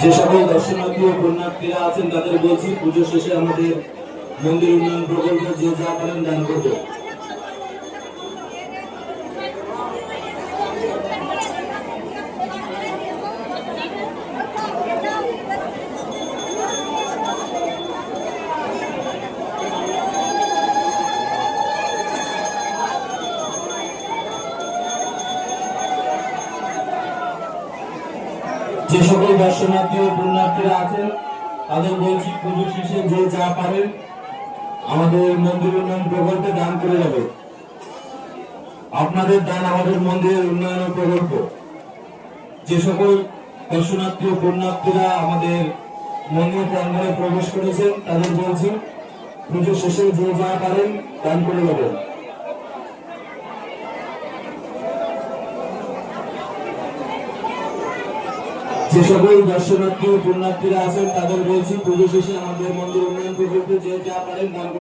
যে সকল দর্শনার্থী ও পুণ্যার্থীরা আছেন তাদের বলছি পুজো শেষে আমাদের মন্দির উন্নয়ন প্রকল্পে যে যা পারেন দান করবে। যে সকল দর্শনার্থী ও পুণ্যার্থীরা আছেন তাদের বলছি পুজো শেষে যে যা পারেন আমাদের মন্দির উন্নয়ন প্রকল্পে দান করে যাবে। আপনাদের দান আমাদের মন্দিরের উন্নয়ন প্রকল্প। যে সকল দর্শনার্থী ও পুণ্যার্থীরা আমাদের মন্দির প্রাঙ্গণে প্রবেশ করেছেন তাদের বলছি পুজো শেষে যে যা পারেন দান করে যাবেন। যে সকল দর্শনার্থী ও পুণ্যার্থীরা আছেন তাদের বলছি পুজো শেষে আমাদের মন্দির উন্নয়ন প্রকল্পে যে যা পারেন দান